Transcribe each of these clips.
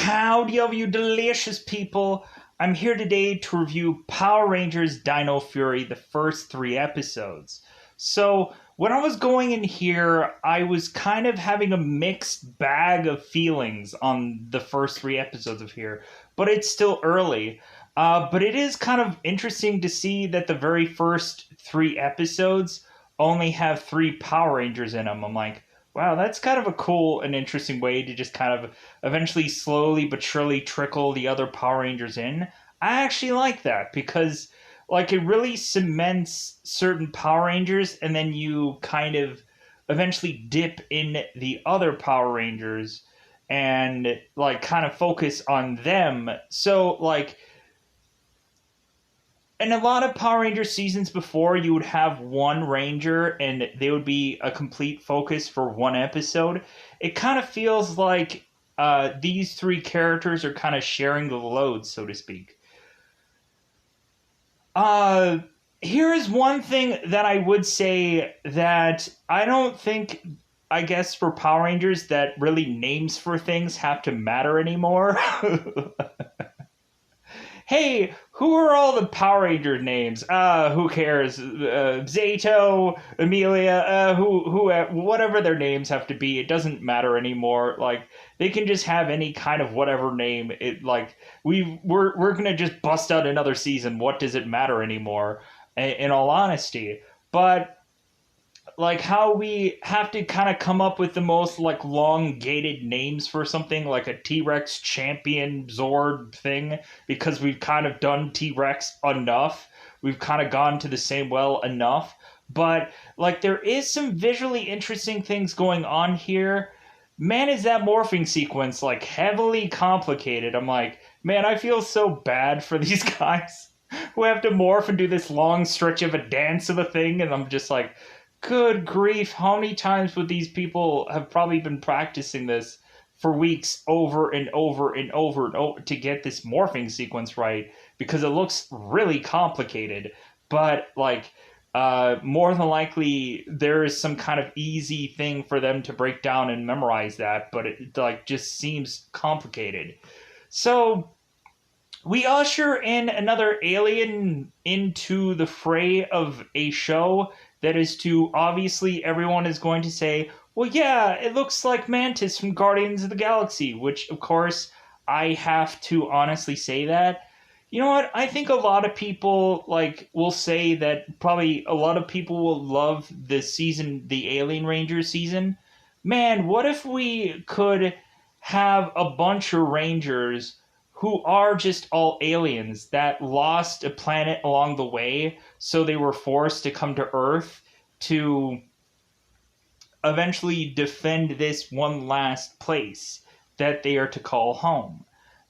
Howdy, all you delicious people. I'm here today to review Power Rangers Dino Fury, the first three episodes. So, when I was going in here, I was kind of having a mixed bag of feelings on the first three episodes of here, but it's still early. But it is kind of interesting to see that the very first three episodes only have three Power Rangers in them. I'm like, wow, that's kind of a cool and interesting way to just kind of eventually slowly but surely trickle the other Power Rangers in. I actually like that because like it really cements certain Power Rangers and then you kind of eventually dip in the other Power Rangers and like kind of focus on them. So like in a lot of Power Ranger seasons before, you would have one Ranger and they would be a complete focus for one episode. It kind of feels like these three characters are kind of sharing the load, so to speak. Here is one thing that I would say that I don't think, I guess, for Power Rangers that really names for things have to matter anymore. Hey, who are all the Power Ranger names? Who cares? Zato, Amelia, whatever their names have to be, it doesn't matter anymore. Like they can just have any kind of whatever name. It like we're gonna just bust out another season. What does it matter anymore? In all honesty, but like how we have to kind of come up with the most like elongated names for something like a T-Rex champion Zord thing because we've kind of done T-Rex enough. We've kind of gone to the same well enough. But like there is some visually interesting things going on here. Man, is that morphing sequence like heavily complicated. I'm like, man, I feel so bad for these guys who have to morph and do this long stretch of a dance of a thing, and I'm just like, good grief, how many times would these people have probably been practicing this for weeks over and over and over and over to get this morphing sequence right? Because it looks really complicated. But, like, more than likely, there is some kind of easy thing for them to break down and memorize that, but it, like, just seems complicated. So, we usher in another alien into the fray of a show that is to obviously everyone is going to say, well, yeah, it looks like Mantis from Guardians of the Galaxy, which of course I have to honestly say that. You know what? I think a lot of people like will say that probably a lot of people will love this season, the Alien Rangers season. Man, what if we could have a bunch of Rangers who are just all aliens that lost a planet along the way, so they were forced to come to Earth to eventually defend this one last place that they are to call home.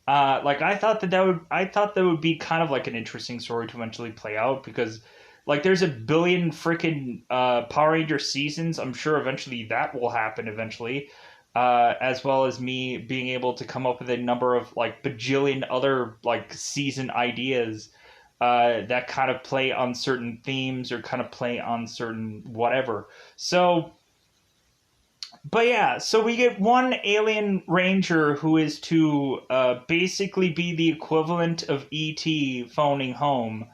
Like I thought that would be kind of like an interesting story to eventually play out because like there's a billion freaking Power Ranger seasons. I'm sure eventually that will happen eventually. As well as me being able to come up with a number of like bajillion other like season ideas that kind of play on certain themes or kind of play on certain whatever. So, but yeah, so we get one alien ranger who is to basically be the equivalent of E.T. phoning home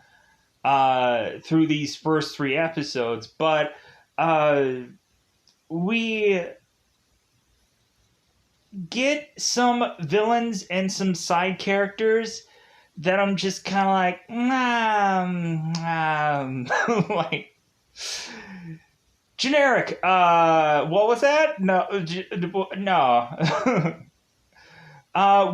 through these first three episodes, but we get some villains and some side characters that I'm just kind of like, like generic. What was that? No, no.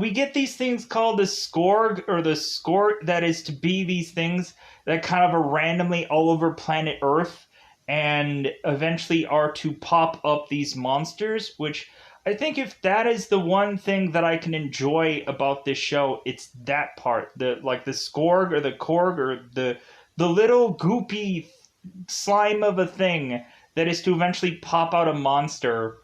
We get these things called the Scourge or the Skort that is to be these things that kind of are randomly all over planet Earth and eventually are to pop up these monsters, which I think if that is the one thing that I can enjoy about this show, it's that part. The like the Scourge or the Korg or the little goopy slime of a thing that is to eventually pop out a monster.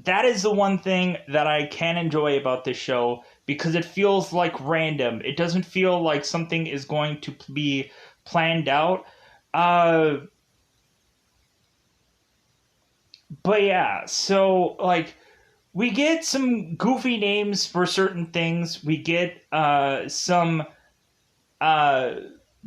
That is the one thing that I can enjoy about this show because it feels like random. It doesn't feel like something is going to be planned out. But yeah, so like we get some goofy names for certain things. We get some uh,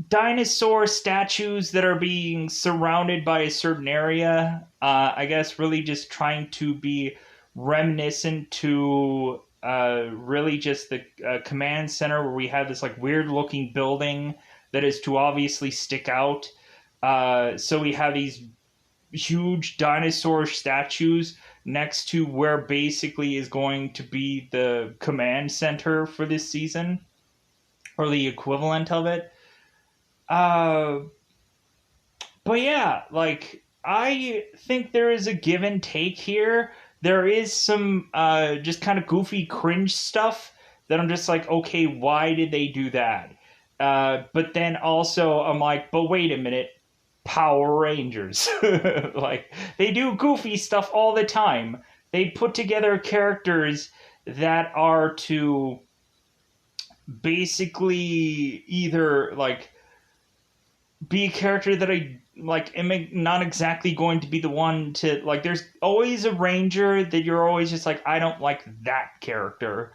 dinosaur statues that are being surrounded by a certain area. I guess really just trying to be reminiscent to really just the command center where we have this like weird looking building that is to obviously stick out. So we have these huge dinosaur statues next to where basically is going to be the command center for this season or the equivalent of it. Uh, but yeah, like I think there is a give and take here. There is some just kind of goofy cringe stuff that I'm just like, okay, why did they do that? But then also I'm like, but wait a minute, Power Rangers. Like they do goofy stuff all the time. They put together characters that are to basically either like be a character that I like am not exactly going to be the one to like there's always a ranger that you're always just like I don't like that character.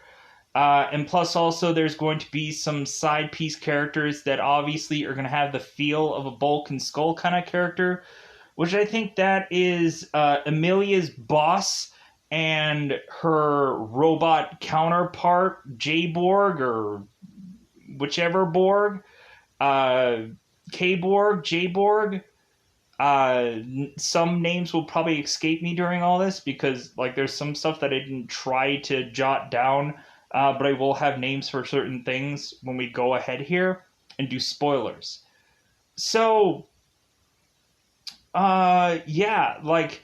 And plus also there's going to be some side piece characters that obviously are going to have the feel of a Bulk and Skull kind of character, which I think that is Amelia's boss and her robot counterpart, J-Borg or whichever Borg. Uh, K-Borg, J-Borg. Some names will probably escape me during all this because like there's some stuff that I didn't try to jot down, but I will have names for certain things when we go ahead here and do spoilers. So, yeah, like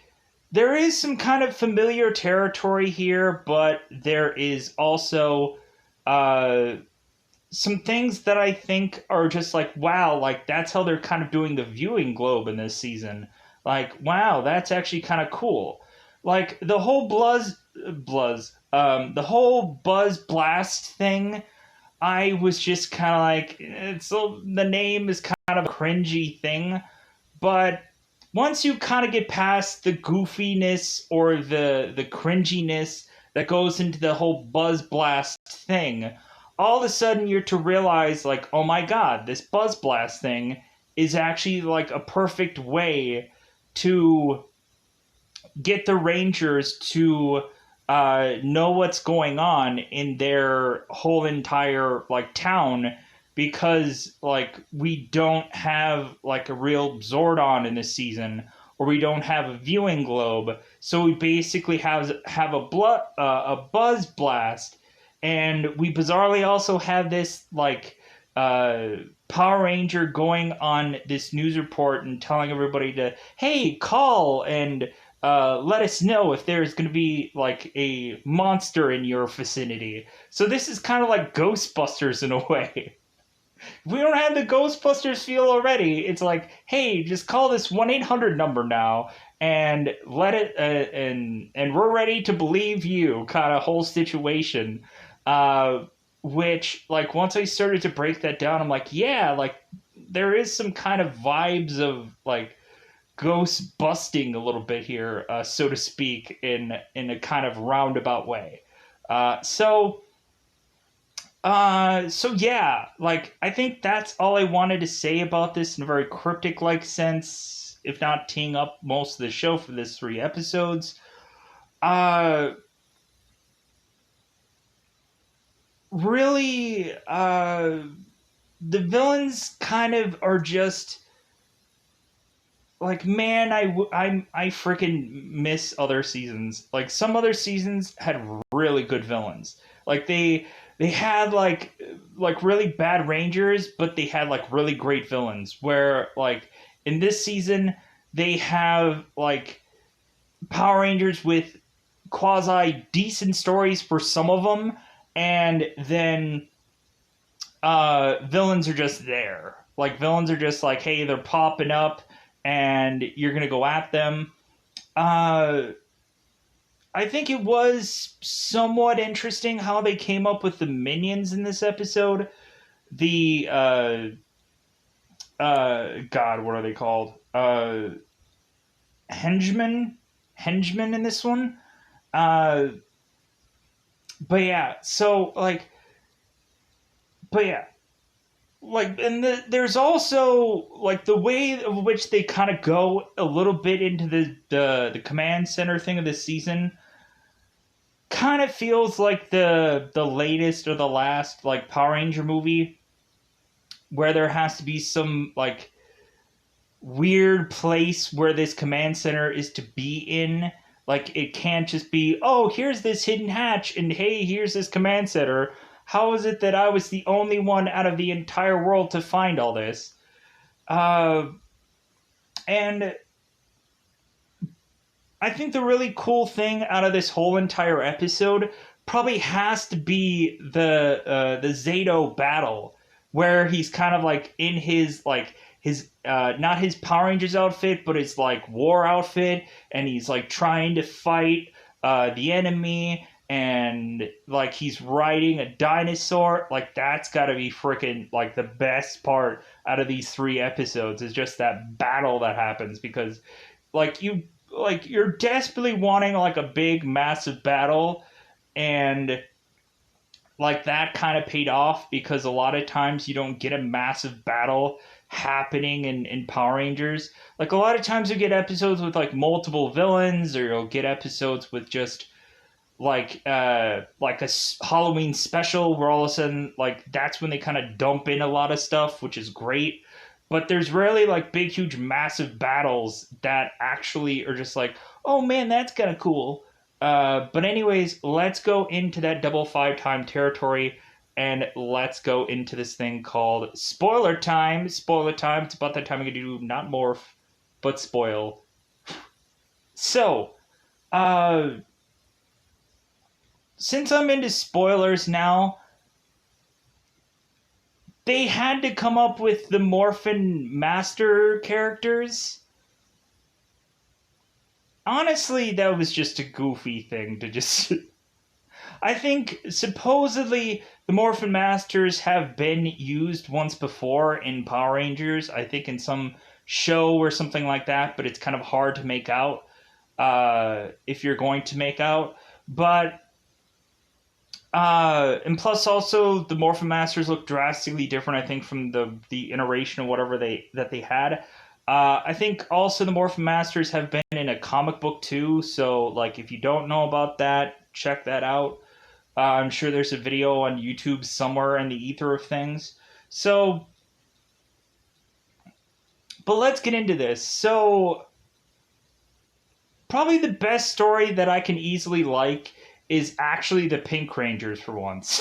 there is some kind of familiar territory here, but there is also uh, some things that I think are just like, wow, like that's how they're kind of doing the viewing globe in this season. Like, wow, that's actually kind of cool. Like the whole the whole Buzz Blast thing. I was just kind of like, it's the name is kind of a cringy thing, but once you kind of get past the goofiness or the cringiness that goes into the whole Buzz Blast thing, all of a sudden you're to realize like, oh my god, this Buzz Blast thing is actually like a perfect way to get the Rangers to know what's going on in their whole entire like town because like we don't have like a real Zordon in this season or we don't have a viewing globe, so we basically have a buzz blast, and we bizarrely also have this like uh, Power Ranger going on this news report and telling everybody to hey call and let us know if there's going to be like a monster in your vicinity. So this is kind of like Ghostbusters in a way. We don't have the Ghostbusters feel already. It's like, hey, just call this 1-800 number now and let it and we're ready to believe you kind of whole situation. Uh, which like once I started to break that down, I'm like, yeah, like there is some kind of vibes of like ghost busting a little bit here, so to speak, in a kind of roundabout way. So yeah, like I think that's all I wanted to say about this in a very cryptic like sense, if not teeing up most of the show for this 3 episodes. Uh, really, the villains kind of are just like man, I freaking miss other seasons. Like some other seasons had really good villains. Like they had like really bad rangers, but they had like really great villains. Where like in this season they have like Power Rangers with quasi decent stories for some of them, and then villains are just there. Like villains are just like, hey, they're popping up, and you're gonna go at them. Uh, I think it was somewhat interesting how they came up with the minions in this episode. The God, what are they called? Henchmen in this one. Uh, But yeah, so like, but yeah, like, and there's also like the way of which they kind of go a little bit into the command center thing of this season. Kind of feels like the latest or the last like Power Ranger movie where there has to be some like weird place where this command center is to be in. Like it can't just be, oh, here's this hidden hatch and hey, here's this command center. How is it that I was the only one out of the entire world to find all this? Uh, and I think the really cool thing out of this whole entire episode probably has to be the Zato battle, where he's kind of like in his like his not his Power Rangers outfit, but his like war outfit, and he's like trying to fight the enemy, and like he's riding a dinosaur. Like that's got to be freaking like the best part out of these 3 episodes is just that battle that happens because like you're desperately wanting like a big massive battle, and like that kind of paid off because a lot of times you don't get a massive battle happening in Power Rangers. Like a lot of times you get episodes with like multiple villains, or you'll get episodes with just like a Halloween special where all of a sudden like that's when they kind of dump in a lot of stuff, which is great. But there's rarely like big, huge, massive battles that actually are just like, oh man, that's kind of cool. But anyways, let's go into that double 5 time territory, and let's go into this thing called spoiler time. Spoiler time. It's about that time we can do not morph, but spoil. So, uh, since I'm into spoilers now, they had to come up with the Morphin Master characters. Honestly, that was just a goofy thing to just. I think supposedly the Morphin Masters have been used once before in Power Rangers. I think in some show or something like that, but it's kind of hard to make out if you're going to make out. But and plus also the Morphin Masters look drastically different, I think, from the iteration or whatever they had. I think also the Morphin Masters have been in a comic book too, so like if you don't know about that, check that out. I'm sure there's a video on YouTube somewhere in the ether of things. So, but let's get into this. So, probably the best story that I can easily like is actually the Pink Rangers for once.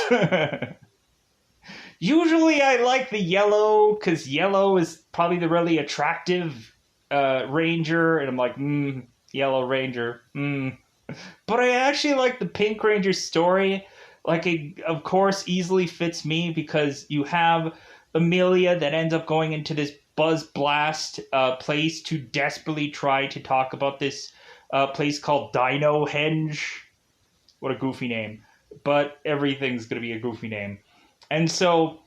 Usually I like the yellow because yellow is probably the really attractive ranger, and I'm like, yellow ranger. But I actually like the Pink Ranger story. Like, it, of course, easily fits me because you have Amelia that ends up going into this Buzz Blast place to desperately try to talk about this place called Dino Henge. What a goofy name. But everything's going to be a goofy name. And so,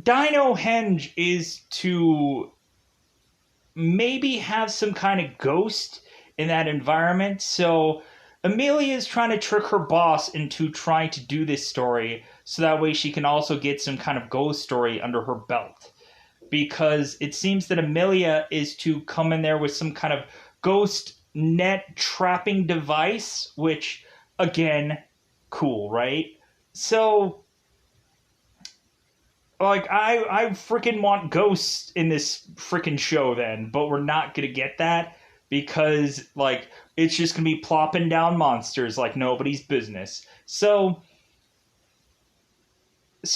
Dino Henge is to maybe have some kind of ghost in that environment. So, Amelia is trying to trick her boss into trying to do this story so that way she can also get some kind of ghost story under her belt. Because it seems that Amelia is to come in there with some kind of ghost net trapping device, which, again, cool, right? So, like, I freaking want ghosts in this freaking show then, but we're not going to get that because, like, it's just going to be plopping down monsters like nobody's business. So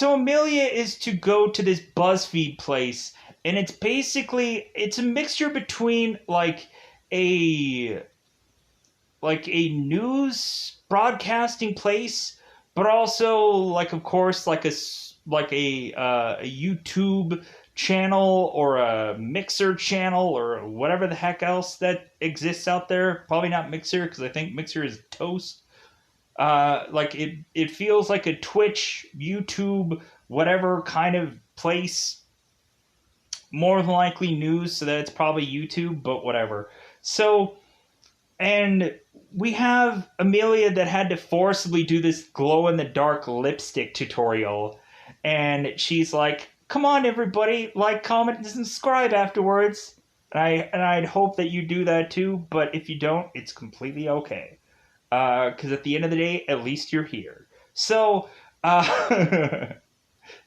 Amelia is to go to this BuzzFeed place, and it's a mixture between a a news broadcasting place, but also like of course like a YouTube channel or a Mixer channel or whatever the heck else that exists out there. Probably not Mixer because I think Mixer is toast. Like it feels like a Twitch, YouTube, whatever kind of place. More than likely news, so that it's probably YouTube, but whatever. So, and we have Amelia that had to forcibly do this glow in the dark lipstick tutorial, and she's like, "Come on, everybody, like, comment, and subscribe afterwards." I'd hope that you do that too, but if you don't, it's completely okay. Because at the end of the day, at least you're here. So, at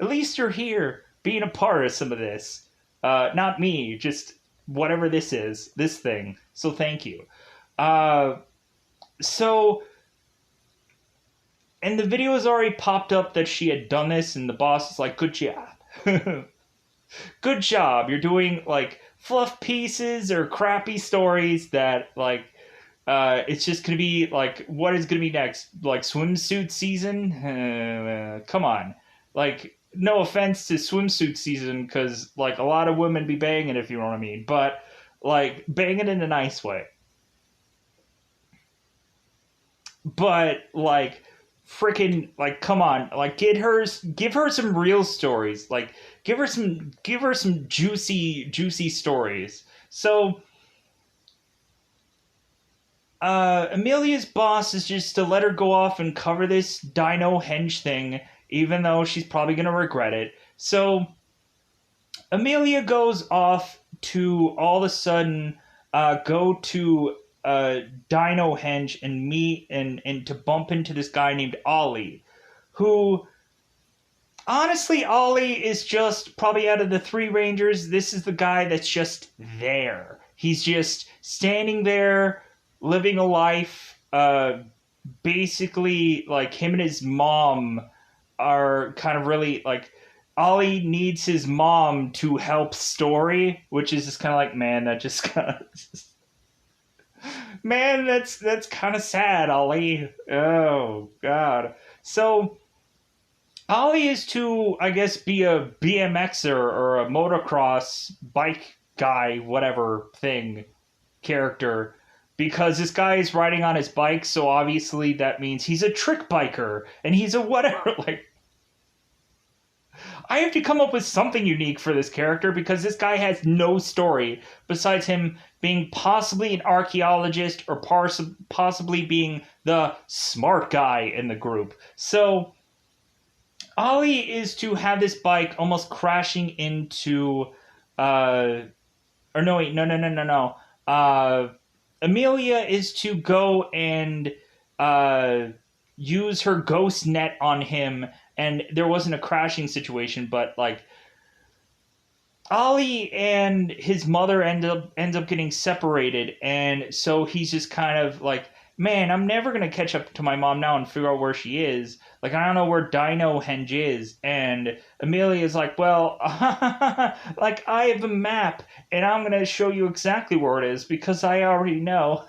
least you're here, being a part of some of this. Not me, just whatever this is, this thing. So thank you. Uh, so, and the video has already popped up that she had done this, and the boss is like, "Good job." Good job. You're doing like fluff pieces or crappy stories that like it's just gonna be like, what is gonna be next? Like swimsuit season? Come on. Like, no offense to swimsuit season, because like a lot of women be banging, if you know what I mean, but like banging in a nice way. But like freaking like, come on, like give her some real stories, like give her some juicy stories. So Amelia's boss is just to let her go off and cover this Dino henge thing, even though she's probably gonna regret it. So Amelia goes off to all of a sudden go to Dino Henge and meet and to bump into this guy named Ollie, who honestly, Ollie is just probably out of the three Rangers, this is the guy that's just there. He's just standing there, living a life. Basically, like him and his mom are kind of really like Ollie needs his mom to help story, which is just kind of like, man, that just kind of man, that's kind of sad, Ollie. Oh God. So Ollie is to, I guess, be a BMXer or a motocross bike guy, whatever thing character, because this guy is riding on his bike, so obviously that means he's a trick biker and he's a whatever. Like, I have to come up with something unique for this character because this guy has no story besides him being possibly an archaeologist or possibly being the smart guy in the group. So Ollie is to have this bike almost crashing into, or no, wait, no. Amelia is to go and use her ghost net on him, and there wasn't a crashing situation, but like Ollie and his mother ends up getting separated, and so he's just kind of like, man, I'm never gonna catch up to my mom now and figure out where she is. Like, I don't know where Dino Henge is. And Amelia's like, well, like, I have a map, and I'm gonna show you exactly where it is because I already know.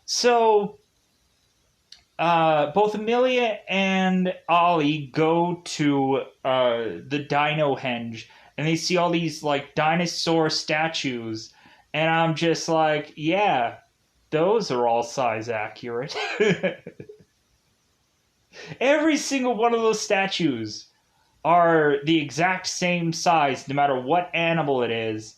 So both Amelia and Ollie go to the Dino Henge, and they see all these like dinosaur statues, and I'm just like, yeah, those are all size accurate. Every single one of those statues are the exact same size, no matter what animal it is.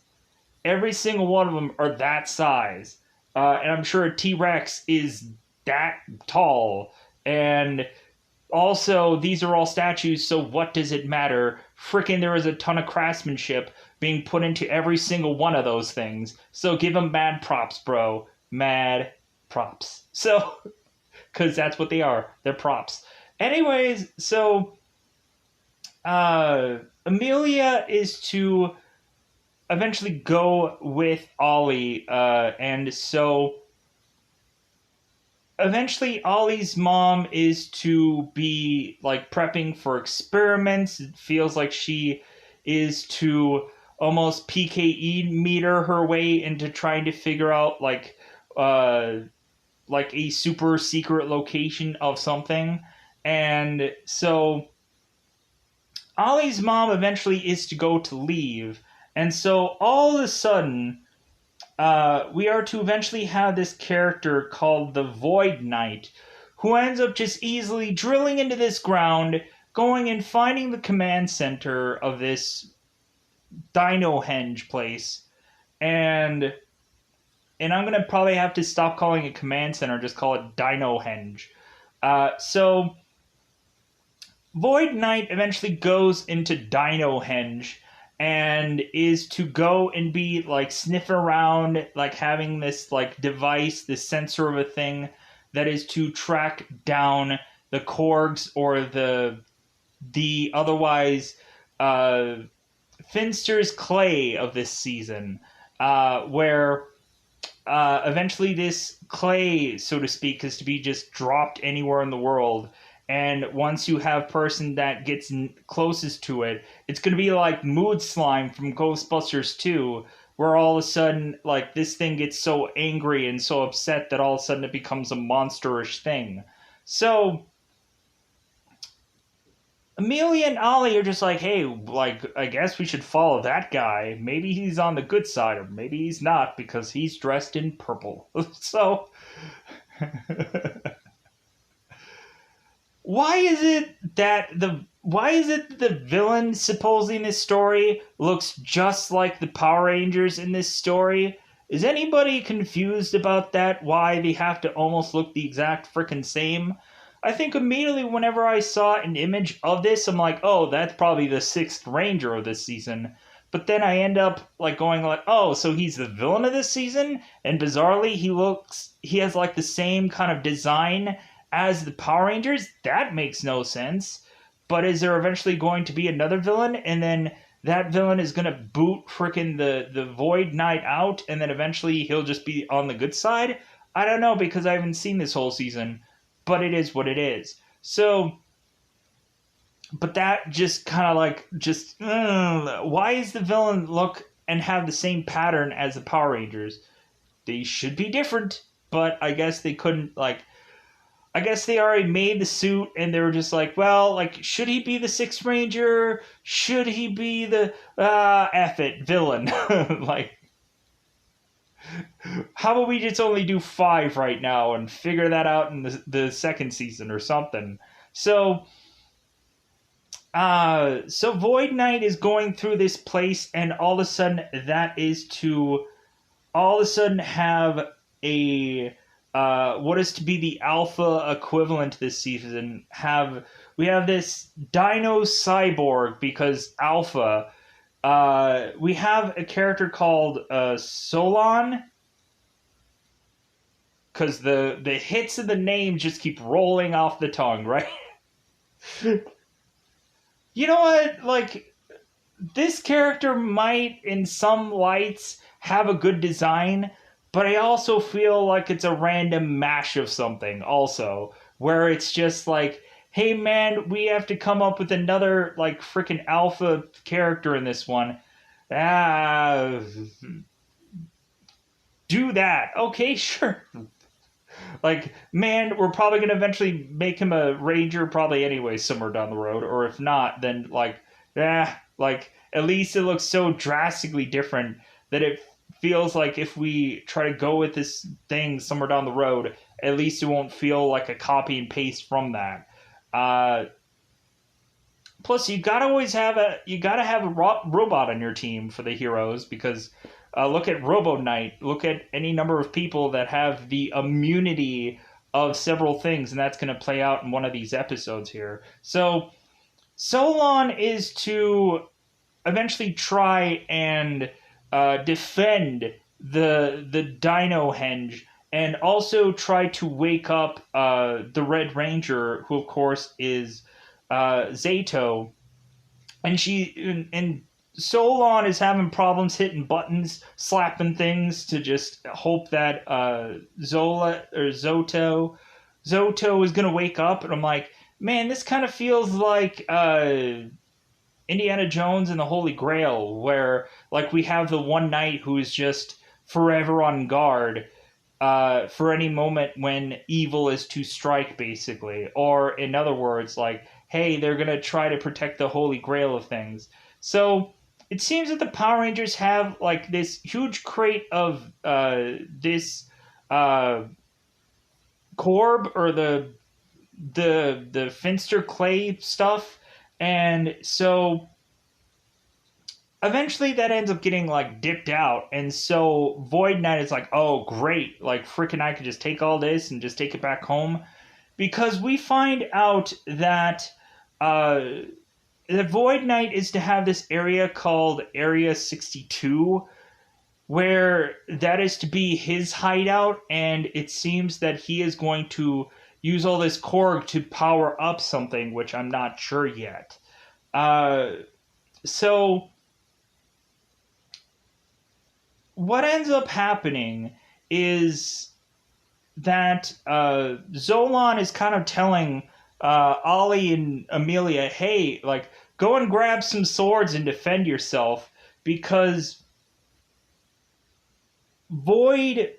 Every single one of them are that size. And I'm sure a T-Rex is that tall. And also, these are all statues, so what does it matter? Frickin' there is a ton of craftsmanship being put into every single one of those things. So give them mad props, bro. Mad props. So, because that's what they are. They're props. Anyways, so Amelia is to eventually go with Ollie, and so eventually Ollie's mom is to be like prepping for experiments. It feels like she is to almost PKE meter her way into trying to figure out like a super secret location of something. And so Ollie's mom eventually is to go to leave. And so all of a sudden, we are to eventually have this character called the Void Knight, who ends up just easily drilling into this ground, going and finding the command center of this Dino Henge place, and and I'm gonna probably have to stop calling it Command Center, just call it Dino Henge. So Void Knight eventually goes into Dino Henge and is to go and be like sniffing around, like having this like device, this sensor of a thing that is to track down the Korgs or the otherwise uh, Finster's Clay of this season, where eventually this clay, so to speak, is to be just dropped anywhere in the world. And once you have person that gets closest to it, it's going to be like Mood Slime from Ghostbusters 2, where all of a sudden, like, this thing gets so angry and so upset that all of a sudden it becomes a monsterish thing. So Amelia and Ollie are just like, hey, like, I guess we should follow that guy. Maybe he's on the good side, or maybe he's not because he's dressed in purple. So, why is it the villain supposedly in this story looks just like the Power Rangers in this story? Is anybody confused about that? Why they have to almost look the exact freaking same? I think immediately whenever I saw an image of this, I'm like, oh, that's probably the sixth Ranger of this season. But then I end up like going like, oh, so he's the villain of this season? And bizarrely, he has like the same kind of design as the Power Rangers? That makes no sense. But is there eventually going to be another villain? And then that villain is going to boot frickin' the Void Knight out, and then eventually he'll just be on the good side? I don't know because I haven't seen this whole season, but it is what it is. So, but that just kind of like, why is the villain look and have the same pattern as the Power Rangers? They should be different, but I guess they couldn't, like, I guess they already made the suit and they were just like, well, like, should he be the Sixth Ranger? Should he be the, F it, villain? Like, how about we just only do 5 right now and figure that out in the second season or something? So, so Void Knight is going through this place, and all of a sudden, that is to all of a sudden have a what is to be the alpha equivalent this season. We have this Dino cyborg because alpha. We have a character called Solon, because the hits of the name just keep rolling off the tongue, right? You know what? Like, this character might, in some lights, have a good design, but I also feel like it's a random mash of something, also, where it's just like, hey man, we have to come up with another, like, freaking alpha character in this one. Ah, do that. Okay, sure. Like, man, we're probably going to eventually make him a ranger probably anyway somewhere down the road. Or if not, then, like, like, at least it looks so drastically different that it feels like if we try to go with this thing somewhere down the road, at least it won't feel like a copy and paste from that. Plus, you gotta have a robot on your team for the heroes because look at Robo Knight. Look at any number of people that have the immunity of several things, and that's going to play out in one of these episodes here. So, Solon is to eventually try and defend the Dino Henge, and also try to wake up the Red Ranger, who of course is Zato, and Solon is having problems hitting buttons, slapping things to just hope that Zoto is gonna wake up. And I'm like, man, this kind of feels like Indiana Jones and the Holy Grail, where like we have the one knight who is just forever on guard for any moment when evil is to strike, basically. Or in other words, like, hey, they're gonna try to protect the Holy Grail of things. So it seems that the Power Rangers have like this huge crate of this Corb or the Finster Clay stuff, and so eventually that ends up getting like dipped out, and so Void Knight is like, oh great, like freaking I could just take all this and just take it back home, because we find out that uh the Void Knight is to have this area called Area 62, where that is to be his hideout, and it seems that he is going to use all this Korg to power up something, which I'm not sure yet. Uh, so what ends up happening is that Zolan is kind of telling Ollie and Amelia, hey, like, go and grab some swords and defend yourself, because Void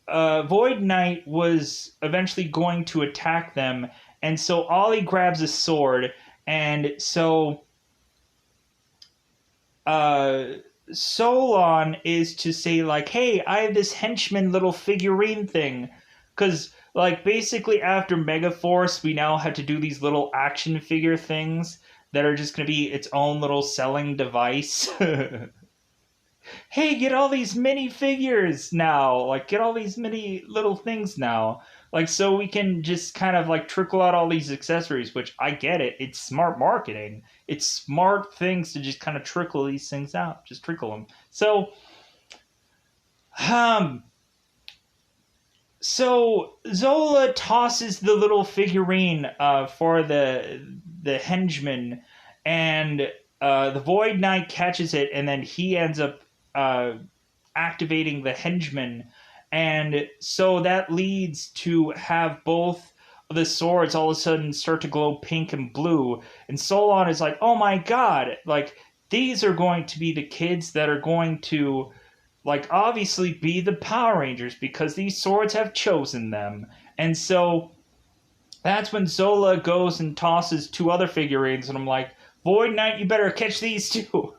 Void Knight was eventually going to attack them, and so Ollie grabs a sword, and so uh, Solon is to say like, "Hey, I have this henchman little figurine thing," because like basically after Megaforce, we now have to do these little action figure things that are just going to be its own little selling device. Hey, get all these mini figures now. Like, get all these mini little things now. Like, so we can just kind of like trickle out all these accessories, which I get it. It's smart marketing. It's smart things to just kind of trickle these things out. Just trickle them. Um, so Zola tosses the little figurine for the henchman, and the Void Knight catches it, and then he ends up uh, activating the henchman, and so that leads to have both of the swords all of a sudden start to glow pink and blue, and Solon is like, oh my god, like these are going to be the kids that are going to like obviously be the Power Rangers because these swords have chosen them. And so that's when Zola goes and tosses two other figurines, and I'm like, Void Knight, you better catch these too.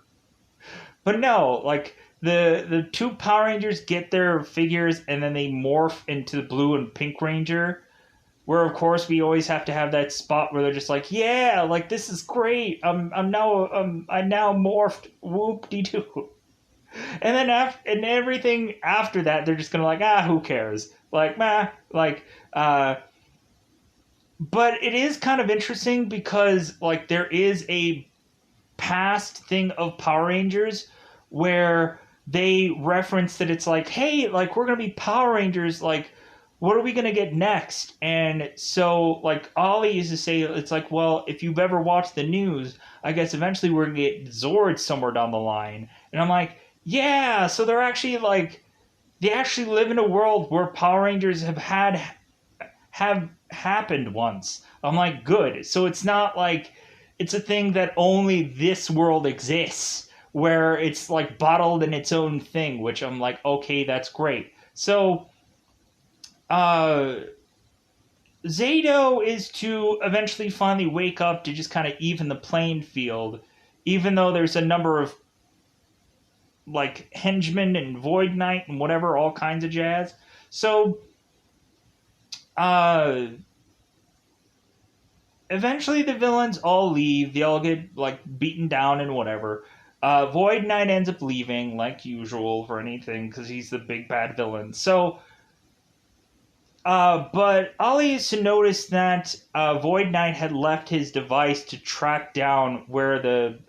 But no, like the two Power Rangers get their figures, and then they morph into the blue and pink Ranger. Where of course we always have to have that spot where they're just like, yeah, like this is great. I now morphed. Whoop de doo. And then and everything after that, they're just gonna like, who cares? Like, meh. Like, but it is kind of interesting because like there is a past thing of Power Rangers where they reference that it's like, hey, like we're gonna be Power Rangers, like what are we gonna get next? And so like Ollie used to say, it's like, well, if you've ever watched the news, I guess eventually we're gonna get Zord somewhere down the line. And I'm like, yeah, so they're actually like they actually live in a world where Power Rangers have happened once. I'm like, good. So it's not like it's a thing that only this world exists, where it's like bottled in its own thing, which I'm like, okay, that's great. So, uh, Zato is to eventually finally wake up to just kind of even the playing field, even though there's a number of like henchmen and Void Knight and whatever, all kinds of jazz. So, uh, eventually the villains all leave. They all get like beaten down and whatever. Void Knight ends up leaving like usual for anything because he's the big bad villain. So, but Ollie is to notice that Void Knight had left his device to track down where the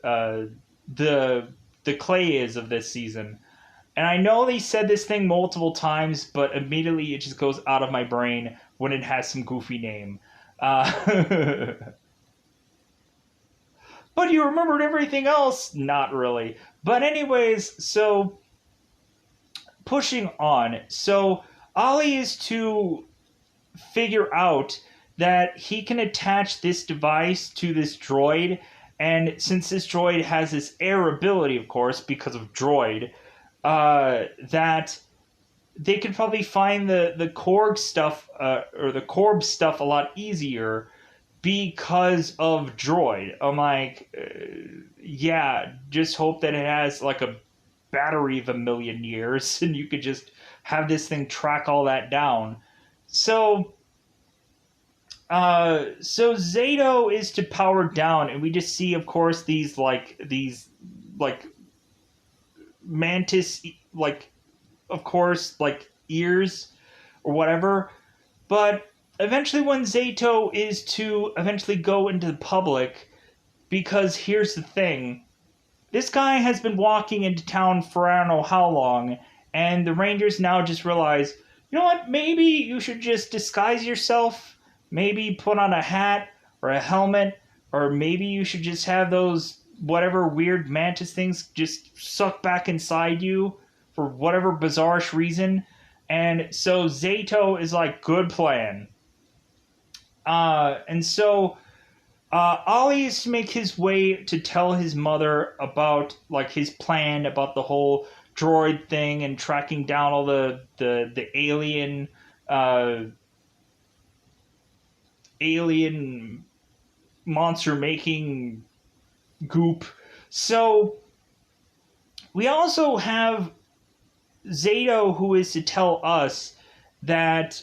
clay is of this season. And I know they said this thing multiple times, but immediately it just goes out of my brain when it has some goofy name. Uh, but you remembered everything else? Not really. But anyways, so pushing on. So Ollie is to figure out that he can attach this device to this droid, and since this droid has this air ability, of course, because of droid, that they could probably find the Korg stuff or the Korb stuff a lot easier because of droid. I'm like, yeah, just hope that it has like a battery of a million years and you could just have this thing track all that down. So so Zato is to power down, and we just see, of course, these like mantis, like, of course, like, ears or whatever. But eventually when Zato is to eventually go into the public, because here's the thing. This guy has been walking into town for I don't know how long, and the Rangers now just realize, you know what, maybe you should just disguise yourself, maybe put on a hat or a helmet, or maybe you should just have those whatever weird mantis things just suck back inside you for whatever bizarre reason. And so Zato is like, good plan. And so Ollie is to make his way to tell his mother about like his plan about the whole droid thing and tracking down all the uh, alien monster making goop. So we also have Zato, who is to tell us that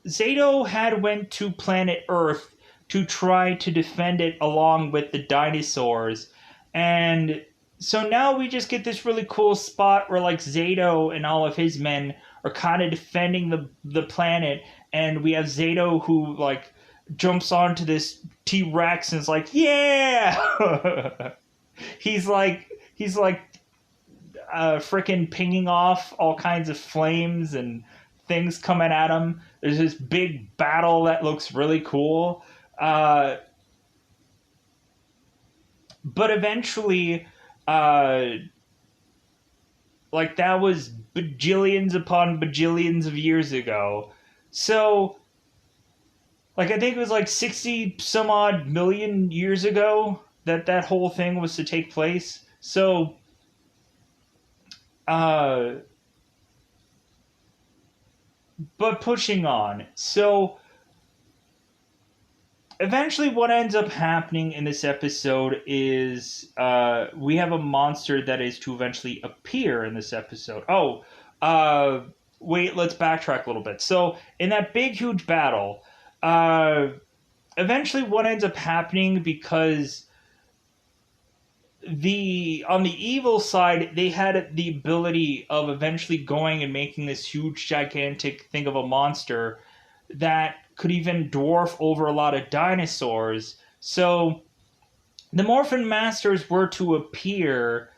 Zato had went to planet Earth to try to defend it along with the dinosaurs. And so now we just get this really cool spot where like Zato and all of his men are kind of defending the planet, and we have Zato who like jumps onto this T-Rex and is like, yeah. he's like freaking pinging off all kinds of flames and things coming at him. There's this big battle that looks really cool. But eventually, like that was bajillions upon bajillions of years ago. So, like I think it was like 60 some odd million years ago that whole thing was to take place. So, but pushing on. So, eventually what ends up happening in this episode is we have a monster that is to eventually appear in this episode. Wait, let's backtrack a little bit. So in that big huge battle, eventually what ends up happening, because on the evil side, they had the ability of eventually going and making this huge gigantic thing of a monster that could even dwarf over a lot of dinosaurs. So the Morphin Masters were to appear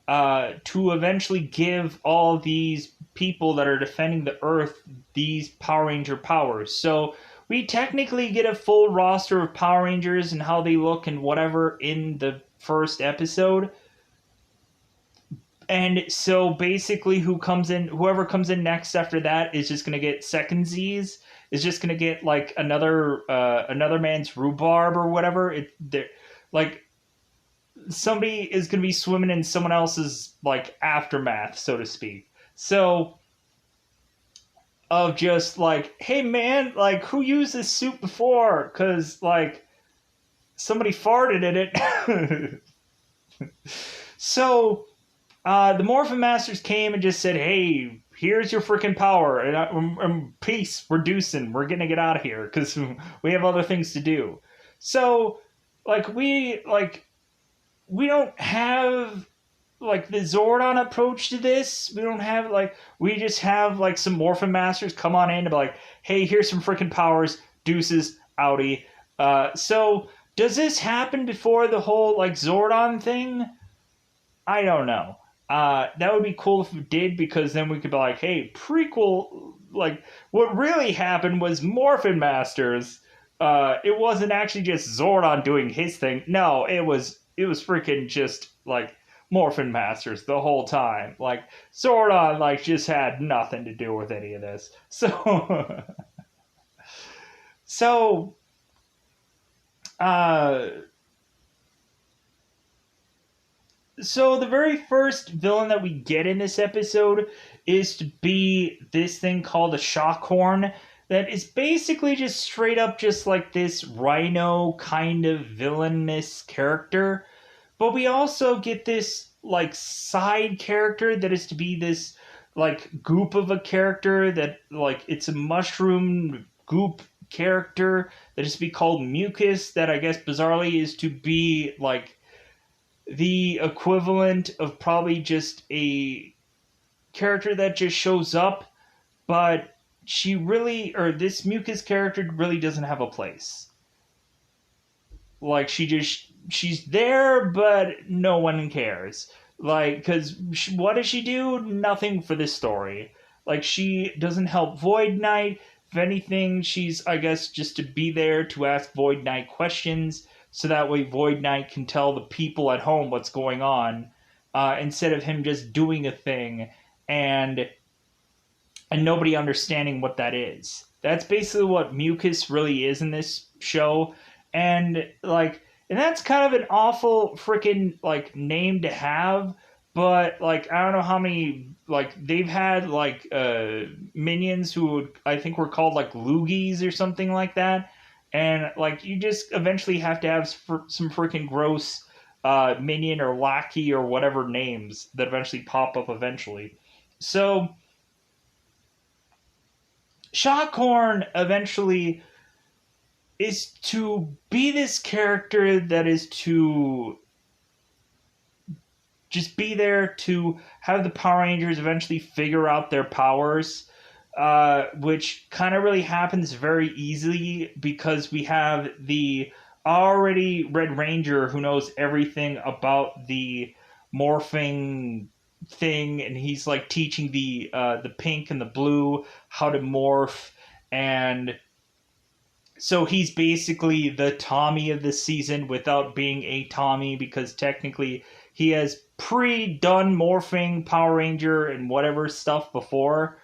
to eventually give all these people that are defending the Earth these Power Ranger powers. So we technically get a full roster of Power Rangers and how they look and whatever in the first episode. And so basically whoever comes in next after that is just going to get secondsies, is just going to get like another man's rhubarb or whatever. Like somebody is going to be swimming in someone else's like aftermath, so to speak. So of just like, hey man, like who used this soup before? Because like somebody farted in it. So the Morphin Masters came and just said, hey, here's your freaking power. And peace, we're deucing. We're going to get out of here because we have other things to do. So, like, we don't have, like, the Zordon approach to this. We just have, like, some Morphin Masters come on in and be like, hey, here's some freaking powers. Deuces, outie. So, does this happen before the whole, like, Zordon thing? I don't know. That would be cool if it did, because then we could be like, hey, prequel, like, what really happened was Morphin Masters. It wasn't actually just Zordon doing his thing. No, it was freaking just, like, Morphin Masters the whole time. Like, Zordon, like, just had nothing to do with any of this. So, so, So the very first villain that we get in this episode is to be this thing called a Shockhorn, that is basically just straight up just like this rhino kind of villainous character. But we also get this like side character that is to be this like goop of a character that like it's a mushroom goop character that is to be called Mucus, that I guess bizarrely is to be like the equivalent of probably just a character that just shows up, but she really, or this Mucus character really doesn't have a place. Like, she's there, but no one cares. Like, because what does she do? Nothing for this story. Like, she doesn't help Void Knight. If anything, she's, I guess, just to be there to ask Void Knight questions, so that way Void Knight can tell the people at home what's going on, instead of him just doing a thing and nobody understanding what that is. That's basically what Mucus really is in this show. And like, and that's kind of an awful freaking like name to have, but like I don't know how many like they've had like minions who would, I think were called like loogies or something like that. And like you just eventually have to have some freaking gross minion or lackey or whatever names that eventually pop up eventually. So Shockhorn eventually is to be this character that is to just be there to have the Power Rangers eventually figure out their powers, which kind of really happens very easily because we have the already Red Ranger who knows everything about the morphing thing, and he's like teaching the pink and the blue how to morph, and so he's basically the Tommy of the season without being a Tommy, because technically he has pre-done morphing Power Ranger and whatever stuff before.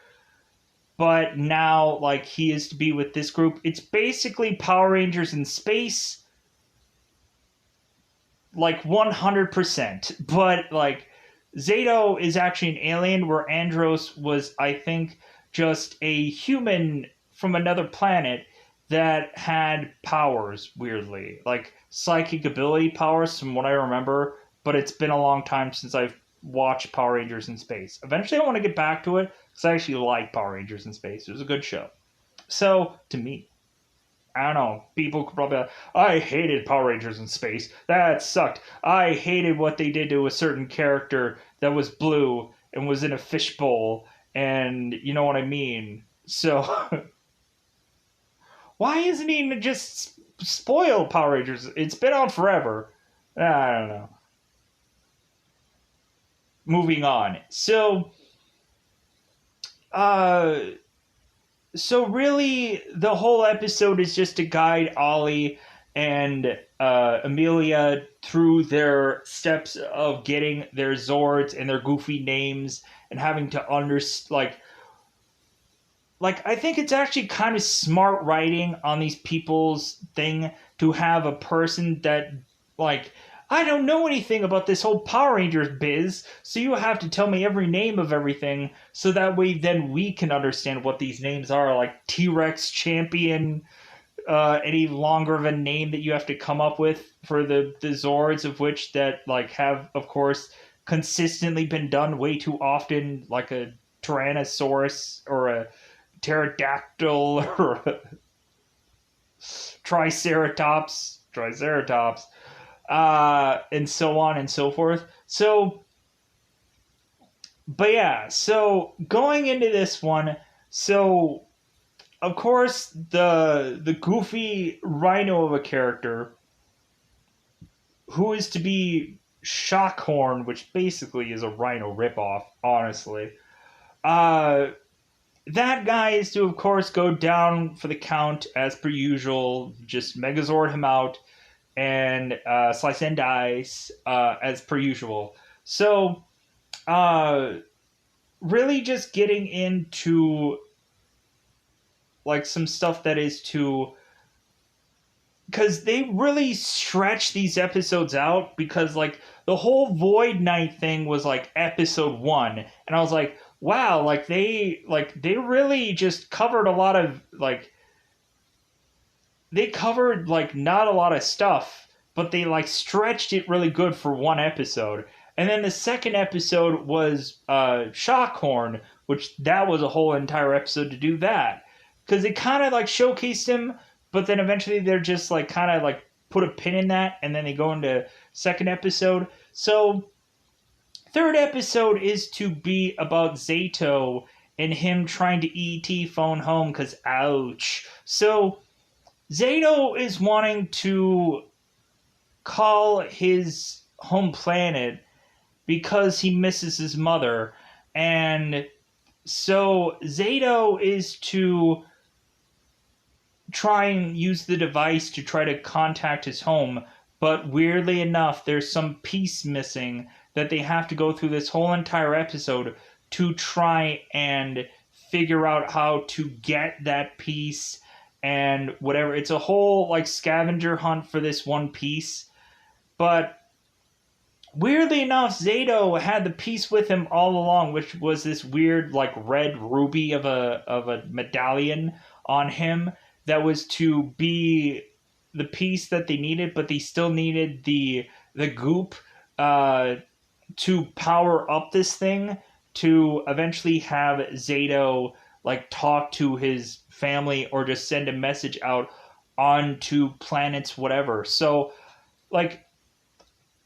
But now, like, he is to be with this group. It's basically Power Rangers in space, like 100%. But, like, Zato is actually an alien, where Andros was, I think, just a human from another planet that had powers, weirdly. Like, psychic ability powers, from what I remember. But it's been a long time since I've watched Power Rangers in Space. Eventually I want to get back to it, because I actually like Power Rangers in Space. It was a good show. So, to me, I don't know. People could probably be like, I hated Power Rangers in Space. That sucked. I hated what they did to a certain character that was blue and was in a fishbowl. And you know what I mean. So, why isn't he just spoil Power Rangers? It's been on forever. I don't know. Moving on. So really, the whole episode is just to guide Ollie and Amelia through their steps of getting their Zords and their goofy names, and having to like I think it's actually kind of smart writing on these people's thing to have a person that, like, I don't know anything about this whole Power Rangers biz, so you have to tell me every name of everything, so that way then we can understand what these names are, like T-Rex Champion, any longer of a name that you have to come up with for the Zords, of which that like have, of course, consistently been done way too often, like a Tyrannosaurus or a Pterodactyl or a Triceratops, and so on and so forth. So, but yeah, so going into this one, so of course the goofy rhino of a character, who is to be Shockhorn, which basically is a rhino ripoff, honestly. That guy is to, of course, go down for the count as per usual, just Megazord him out, and slice and dice as per usual. So, really just getting into like some stuff that is to, because they really stretch these episodes out, because like the whole Void Knight thing was like episode 1, and I was like, wow, like they really just covered a lot of like, they covered like not a lot of stuff, but they like stretched it really good for one episode. And then the second episode was Shockhorn, which that was a whole entire episode to do that, because they kind of like showcased him, but then eventually they're just like kind of like put a pin in that, and then they go into second episode. So, third episode is to be about Zato and him trying to ET phone home because ouch. So, Zato is wanting to call his home planet because he misses his mother. And so Zato is to try and use the device to try to contact his home. But weirdly enough, there's some piece missing that they have to go through this whole entire episode to try and figure out how to get that piece and whatever. It's a whole like scavenger hunt for this one piece. But weirdly enough, Zato had the piece with him all along, which was this weird, like red ruby of a medallion on him that was to be the piece that they needed, but they still needed the goop to power up this thing to eventually have Zato like talk to his family or just send a message out onto planets, whatever. So, like,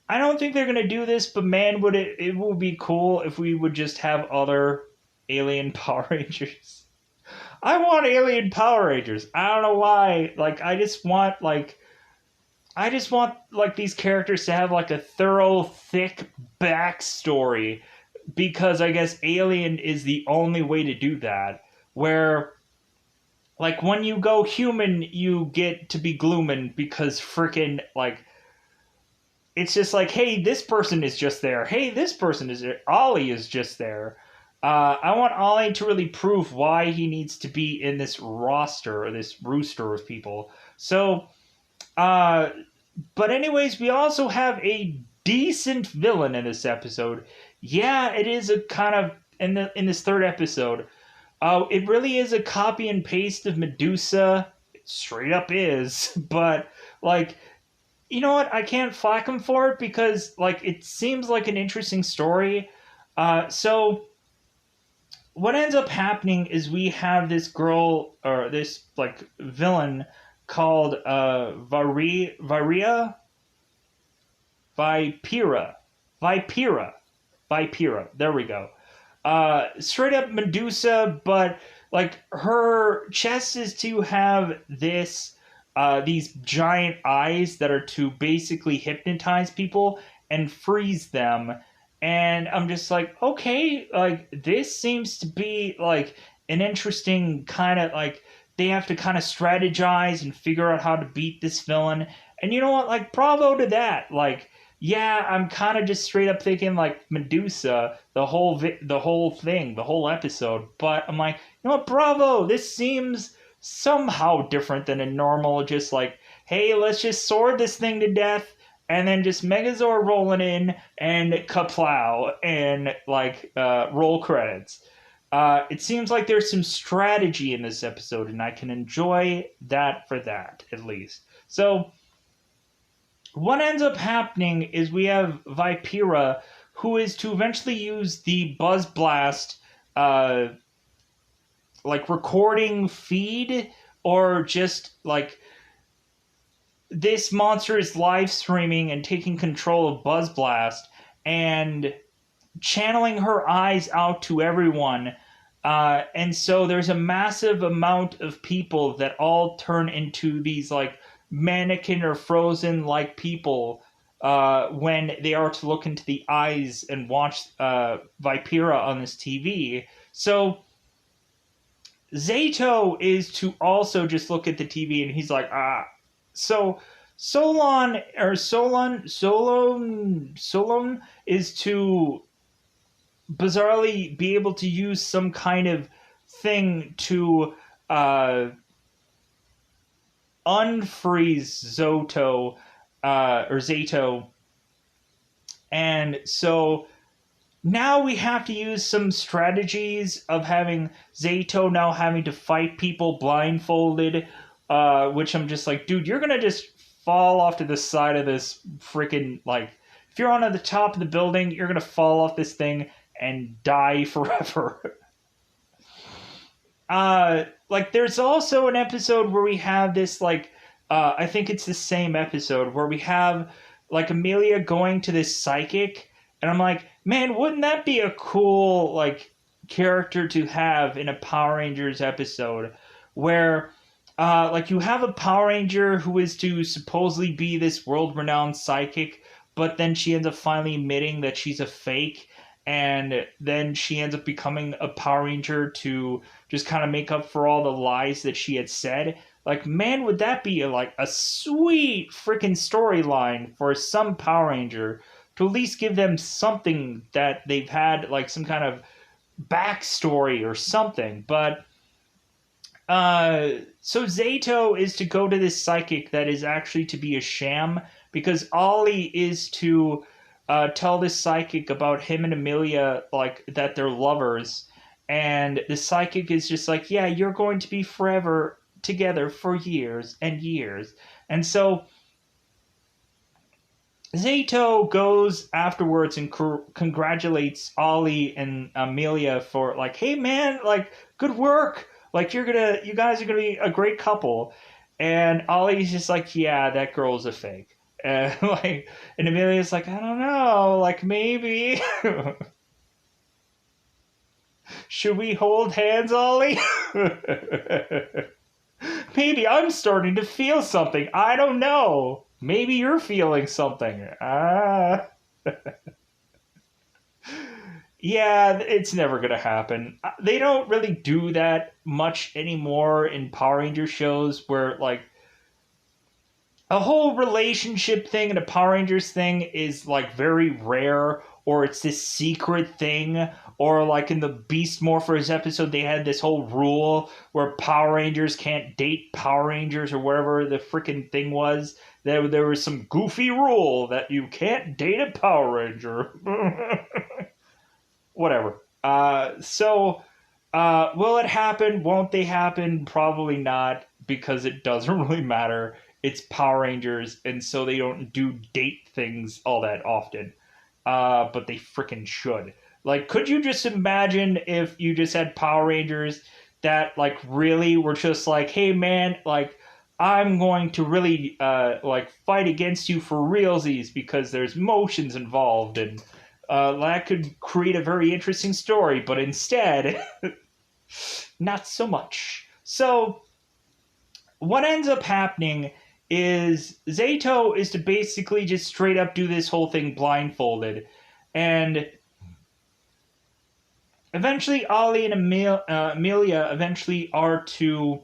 I don't think they're gonna do this, but man, it would be cool if we would just have other alien Power Rangers. I want alien Power Rangers. I don't know why. Like, I just want like these characters to have like a thorough, thick backstory because I guess Alien is the only way to do that. Where like when you go human, you get to be Gloomin because freaking like it's just like, hey, this person is just there. Hey, this person is there. Ollie is just there. I want Ollie to really prove why he needs to be in this roster or this rooster of people. So, but anyways, we also have a decent villain in this episode. Yeah, it is a kind of in this third episode. It really is a copy and paste of Medusa. It straight up is, but like you know what? I can't flack him for it because, like, it seems like an interesting story. So, what ends up happening is we have this girl, or this, like, villain called Vipera? Vipera. There we go. Straight up Medusa, but, like, her chest is to have these giant eyes that are to basically hypnotize people and freeze them. And I'm just like, okay, like this seems to be like an interesting kind of like they have to kind of strategize and figure out how to beat this villain. And you know what? Like, bravo to that. Like, yeah, I'm kind of just straight up thinking like Medusa, the whole thing, the whole episode. But I'm like, you know what? Bravo. This seems somehow different than a normal just like, hey, let's just sword this thing to death and then just Megazord rolling in and kaplow and like roll credits. It seems like there's some strategy in this episode and I can enjoy that for that at least. So what ends up happening is we have Vipera who is to eventually use the Buzz Blast like recording feed or just like this monster is live streaming and taking control of Buzz Blast and channeling her eyes out to everyone. And so there's a massive amount of people that all turn into these like mannequin or frozen like people when they are to look into the eyes and watch Vipera on this TV. So Zato is to also just look at the TV and he's like, So Solon is to bizarrely be able to use some kind of thing to unfreeze Zato. And so now we have to use some strategies of having Zato now having to fight people blindfolded, which I'm just like, dude, you're going to just fall off to the side of this freaking, like, if you're on the top of the building, you're going to fall off this thing and die forever. Like, there's also an episode where we have this, like, I think it's the same episode where we have like Amelia going to this psychic, and I'm like, man, wouldn't that be a cool like character to have in a Power Rangers episode where like you have a Power Ranger who is to supposedly be this world-renowned psychic, but then she ends up finally admitting that she's a fake, and then she ends up becoming a Power Ranger to just kind of make up for all the lies that she had said. Like, man, would that be like a sweet freaking storyline for some Power Ranger to at least give them something that they've had, like some kind of backstory or something. But so Zato is to go to this psychic that is actually to be a sham, because Ollie is to tell this psychic about him and Amelia, like that they're lovers, and the psychic is just like, yeah, you're going to be forever together for years and years. And so Zato goes afterwards and congratulates Ollie and Amelia for like, hey man, like good work, like you guys are gonna be a great couple. And Ollie's just like, yeah, that girl's a fake. And like, and Amelia's like, I don't know, like maybe. Should we hold hands, Ollie? Maybe I'm starting to feel something. I don't know. Maybe you're feeling something. Yeah, it's never going to happen. They don't really do that much anymore in Power Ranger shows where, like, a whole relationship thing and a Power Rangers thing is, like, very rare, or it's this secret thing, or like in the Beast Morphers episode, they had this whole rule where Power Rangers can't date Power Rangers or whatever the freaking thing was. There was some goofy rule that you can't date a Power Ranger. Whatever. Will it happen? Won't they happen? Probably not, because it doesn't really matter. It's Power Rangers, and so they don't do date things all that often. But they freaking should. Like, could you just imagine if you just had Power Rangers that, like, really were just like, hey, man, like, I'm going to really, like, fight against you for realsies because there's motions involved, and that could create a very interesting story, but instead, not so much. So, what ends up happening is Zato is to basically just straight up do this whole thing blindfolded, and eventually Ollie and Amelia eventually are to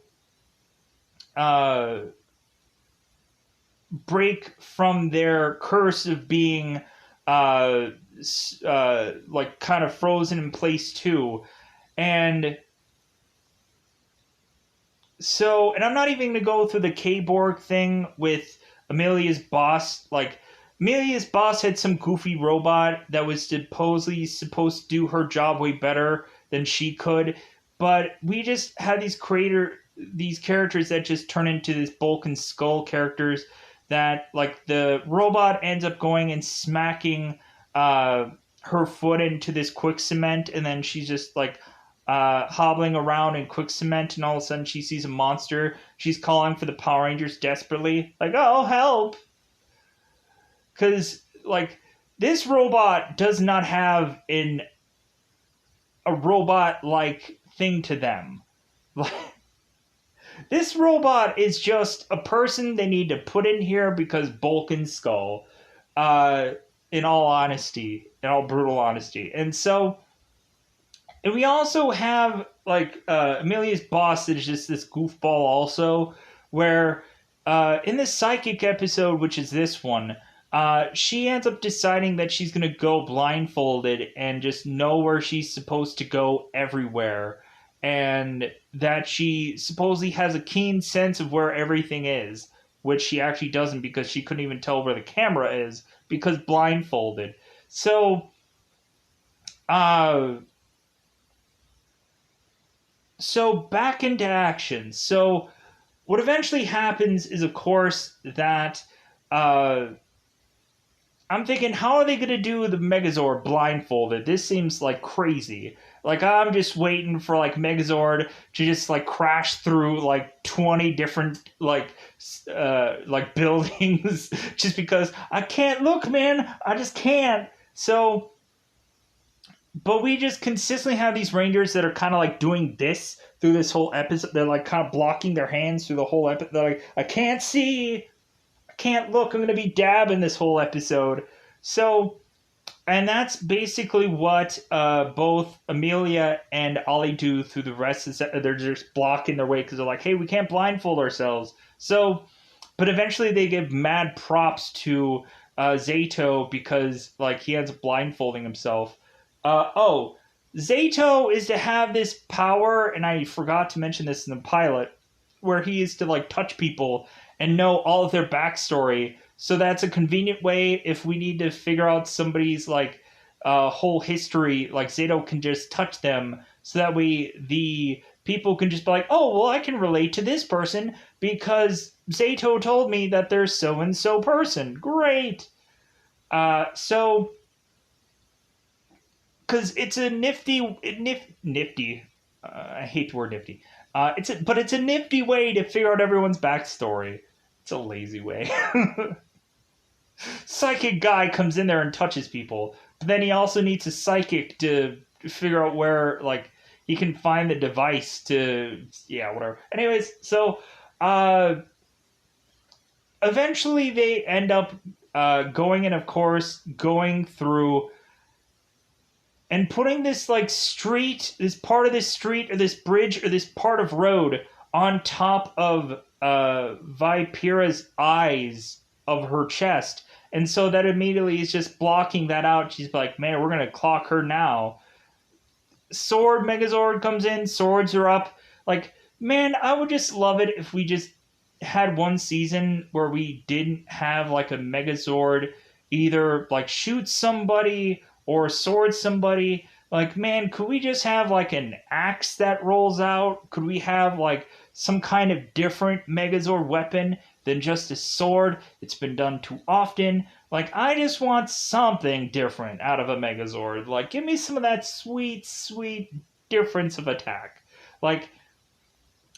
break from their curse of being like kind of frozen in place too. And so, and I'm not even going to go through the K-Borg thing with Amelia's boss. Like, Amelia's boss had some goofy robot that was supposedly supposed to do her job way better than she could. But we just had these characters that just turn into this Bulk and Skull characters that, like, the robot ends up going and smacking her foot into this quick cement, and then she's just, like, hobbling around in quick cement, and all of a sudden she sees a monster. She's calling for the Power Rangers desperately, like, oh, help! Because, like, this robot does not have a robot-like thing to them. This robot is just a person they need to put in here because Bulk and Skull, in all honesty, in all brutal honesty. And so, and we also have, like, Amelia's boss that is just this goofball also, where in this psychic episode, which is this one, she ends up deciding that she's going to go blindfolded and just know where she's supposed to go everywhere. And that she supposedly has a keen sense of where everything is, which she actually doesn't, because she couldn't even tell where the camera is because blindfolded. So, so back into action. So what eventually happens is, of course, that I'm thinking, how are they going to do the Megazord blindfolded? This seems like crazy. Like, I'm just waiting for like Megazord to just like crash through like 20 different like buildings just because I can't look, man. I just can't. So, but we just consistently have these rangers that are kind of like doing this through this whole episode. They're like kind of blocking their hands through the whole episode. They're like, I can't see, I can't look. I'm gonna be dabbing this whole episode. So, and that's basically what both Amelia and Ollie do through the rest of the. They're just blocking their way because they're like, hey, we can't blindfold ourselves. So, but eventually they give mad props to Zato because like he ends up blindfolding himself. Oh, Zato is to have this power, and I forgot to mention this in the pilot, where he is to like touch people and know all of their backstory. So that's a convenient way if we need to figure out somebody's like whole history. Like Zato can just touch them, so that way the people can just be like, oh, well, I can relate to this person because Zato told me that there's so and so person. Great. So because it's a nifty. I hate the word nifty. But it's a nifty way to figure out everyone's backstory. It's a lazy way. Psychic guy comes in there and touches people, but then he also needs a psychic to figure out where like he can find the device to whatever. Anyways, so eventually they end up going in, of course, going through and putting this like street, this part of this street or this bridge or this part of road on top of Vipera's eyes of her chest. And so that immediately is just blocking that out. She's like, man, we're going to clock her now. Sword Megazord comes in. Swords are up. Like, man, I would just love it if we just had one season where we didn't have like a Megazord either like shoot somebody or sword somebody. Like, man, could we just have like an axe that rolls out? Could we have like some kind of different Megazord weapon than just a sword? It's been done too often. Like, I just want something different out of a Megazord. Like, give me some of that sweet, sweet difference of attack. Like,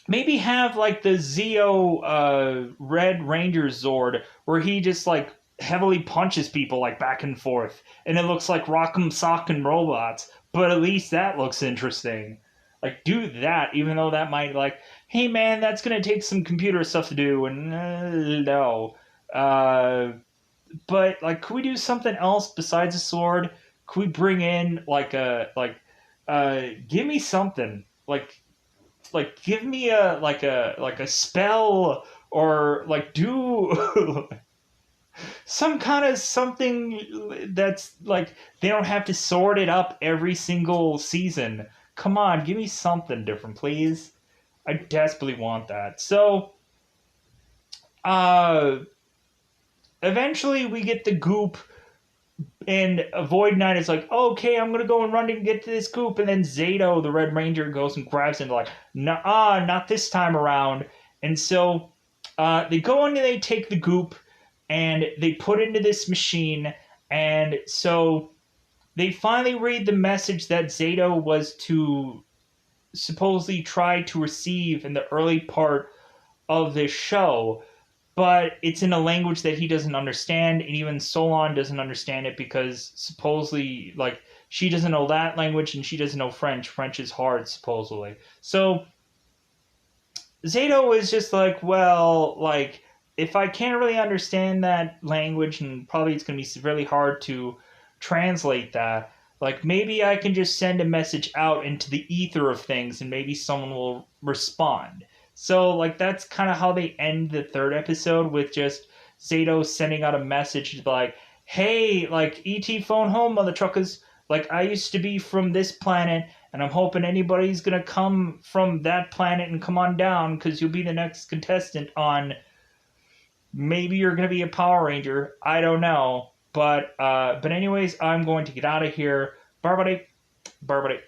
maybe have like the Zeo Red Ranger Zord where he just like heavily punches people like back and forth and it looks like Rock'em Sock'em Robots, but at least that looks interesting. Like, do that, even though that might like, hey man, that's gonna take some computer stuff to do, and no. But like, could we do something else besides a sword? Could we bring in like give me something like give me a spell or like do some kind of something that's like they don't have to sword it up every single season. Come on, give me something different, please. I desperately want that. So, eventually we get the goop, and Void Knight is like, okay, I'm gonna go and run and get to this goop, and then Zato, the Red Ranger, goes and grabs it and like, nah, not this time around. And so, they go in and they take the goop, and they put it into this machine, and so they finally read the message that Zato was to supposedly try to receive in the early part of this show, but it's in a language that he doesn't understand, and even Solon doesn't understand it because supposedly, like, she doesn't know that language and she doesn't know French. French is hard, supposedly. So Zato is just like, well, like, if I can't really understand that language, and probably it's going to be really hard to translate that, like, maybe I can just send a message out into the ether of things and maybe someone will respond. So, like, that's kind of how they end the third episode, with just Zato sending out a message like, hey, like, ET phone home, mother truckers. Like, I used to be from this planet, and I'm hoping anybody's going to come from that planet and come on down, because you'll be the next contestant on... Maybe you're going to be a Power Ranger. I don't know. But anyways, I'm going to get out of here. Bye, buddy. Bye, buddy.